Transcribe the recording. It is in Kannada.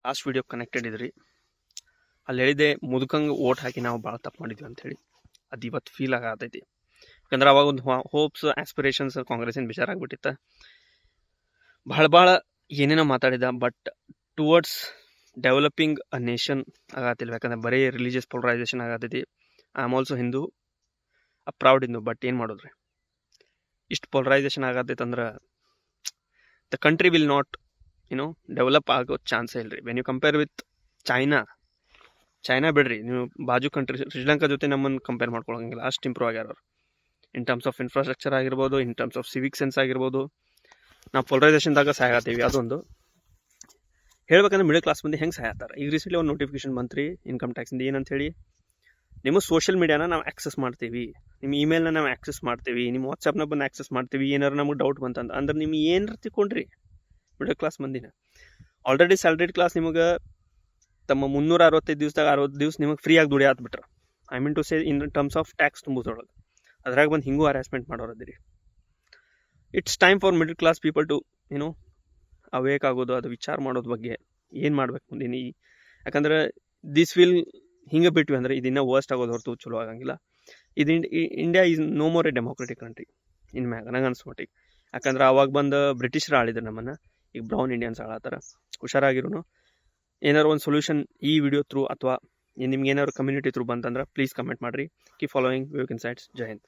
ಲಾಸ್ಟ್ ವಿಡಿಯೋ ಕನೆಕ್ಟೆಡ್ ಇದ್ರಿ. ಅಲ್ಲಿ ಹೇಳಿದೆ ಮುದುಕಂಗೆ ಓಟ್ ಹಾಕಿ ನಾವು ಭಾಳ ತಪ್ಪು ಮಾಡಿದ್ವಿ ಅಂಥೇಳಿ. ಅದು ಇವತ್ತು ಫೀಲ್ ಆಗತೈತಿ. ಯಾಕಂದ್ರೆ ಅವಾಗ ಒಂದು ಹೋಪ್ಸ್ ಆಸ್ಪಿರೇಷನ್ಸ್ ಕಾಂಗ್ರೆಸ್ಸಿನ ವಿಚಾರ ಆಗ್ಬಿಟ್ಟಿತ್ತು. ಭಾಳ ಏನೇನೋ ಮಾತಾಡಿದ, but towards developing a nation ಆಗತ್ತಿಲ್ಲ. ಯಾಕಂದ್ರೆ ಬರೀ ರಿಲಿಜಿಯಸ್ ಪೊಲರೈಸೇಷನ್ ಆಗತೈತಿ. I am also Hindu, a proud Hindu. But ಏನು ಮಾಡೋದ್ರಿ, ಇಷ್ಟು ಪೊಲರೈಸೇಷನ್ ಆಗತೈತೆ ಅಂದ್ರೆ the country will not develop ಆಗೋ ಚಾನ್ಸೇ ಇಲ್ರಿ. When you compare with China ಬಿಡ್ರಿ, ನೀವು ಬಾಜು ಕಂಟ್ರಿ ಶ್ರೀಲಂಕಾ ಜೊತೆ ನಮ್ಮನ್ನು ಕಂಪೇರ್ ಮಾಡ್ಕೊಳಂಗಿಲ್ಲ. ಅಷ್ಟು ಇಂಪ್ರೂವ್ ಆಗ್ಯಾರ ಅವ್ರು. ಇನ್ ಟರ್ಮ್ಸ್ ಆಫ್ ಇನ್ಫ್ರಾಸ್ಟ್ರಕ್ಚರ್ ಆಗಿರ್ಬೋದು, ಇನ್ ಟರ್ಮ್ಸ್ ಆಫ್ ಸಿವಿಕ್ ಸೆನ್ಸ್ ಆಗಿರ್ಬೋದು. ನಾವು ಪೊಲರೈಸೇಷನ್ದಾಗ ಸಹಾಯತ್ತೀವಿ. ಅದೊಂದು ಹೇಳ್ಬೇಕಂದ್ರೆ ಮಿಡಲ್ ಕ್ಲಾಸ್ ಮಂದಿ ಹೆಂಗೆ ಸಹಾಯತ್ತಾರೆ. ಈಗ ರೀಸೆಂಟ್ಲಿ ಒಂದು ನೋಟಿಫಿಕೇಶನ್ ಬಂತ್ರಿ ಇನ್ಕಮ್ ಟ್ಯಾಕ್ಸಿಂದ. ಏನಂತ ಹೇಳಿ, ನಿಮ್ಮ ಸೋಷಿಯಲ್ ಮೀಡಿಯಾನ ನಾವು ಆಕ್ಸೆಸ್ ಮಾಡ್ತೀವಿ, ನಿಮ್ಮ ಇಮೇಲ್ನ ನಾವು ಆಕ್ಸೆಸ್ ಮಾಡ್ತೀವಿ, ನಿಮ್ಮ ವಾಟ್ಸಪ್ನ ಬಂದು ಆಕ್ಸೆಸ್ ಮಾಡ್ತೀವಿ. ಏನಾರು ನಮಗೆ ಡೌಟ್ ಬಂತಂದ್ರೆ ಅಂದ್ರೆ ನಿಮ್ಗೆ ಏನಾರು ತಿಳ್ಕೊಂಡ್ರಿ ಮಿಡಲ್ ಕ್ಲಾಸ್ ಮಂದಿನ. ಆಲ್ರೆಡಿ ಸ್ಯಾಲ್ರಿಡ್ ಕ್ಲಾಸ್ ನಿಮಗೆ ತಮ್ಮ 365 ದಿವಸದಾಗ 60 ದಿವಸ ನಿಮಗೆ ಫ್ರೀಯಾಗಿ ದುಡಿಯಾತ್ಬಿಟ್ರೆ, I mean to say in terms of tax ತುಂಬೋದ್ರೊಳಗೆ. ಅದ್ರಾಗ ಬಂದು ಹಿಂಗೂ ಹರಾಸ್ಮೆಂಟ್ ಮಾಡೋರದಿರಿ. It's time for middle class people to awake ಆಗೋದು, ಅದು ವಿಚಾರ ಮಾಡೋದ್ರ ಬಗ್ಗೆ ಏನು ಮಾಡ್ಬೇಕು ಮುಂದಿನ. ಯಾಕಂದ್ರೆ ದಿಸ್ ವಿಲ್ ಹಿಂಗೆ ಬಿಟ್ವಿ ಅಂದ್ರೆ ಇದನ್ನ ವರ್ಸ್ಟ್ ಆಗೋದು ಹೊರತು ಚಲೋ ಆಗಂಗಿಲ್ಲ. ಇದು India is no more a democratic country ಇನ್ ಮ್ಯಾಗ ನಂಗೆ ಅನ್ಸ್ಮಟ್ಟಿಗೆ. ಯಾಕಂದ್ರೆ ಅವಾಗ ಬಂದು ಬ್ರಿಟಿಷರು ಆಳಿದ್ರು ನಮ್ಮನ್ನು, ಈಗ ಬ್ರೌನ್ ಇಂಡಿಯನ್ಸ್ ಆಳತ್ತಾರ. ಹುಷಾರಾಗಿರೋನು. ಏನಾರು ಒಂದು ಸೊಲ್ಯೂಷನ್ ಈ ವಿಡಿಯೋ ಥ್ರೂ ಅಥವಾ ನಿಮ್ಗೆ ಏನಾದ್ರು ಕಮ್ಯುನಿಟಿ ಥ್ರೂ ಬಂತಂದ್ರೆ ಪ್ಲೀಸ್ ಕಮೆಂಟ್ ಮಾಡಿರಿ. Keep following Vivek insights. ಜೈ ಹಿಂದ್.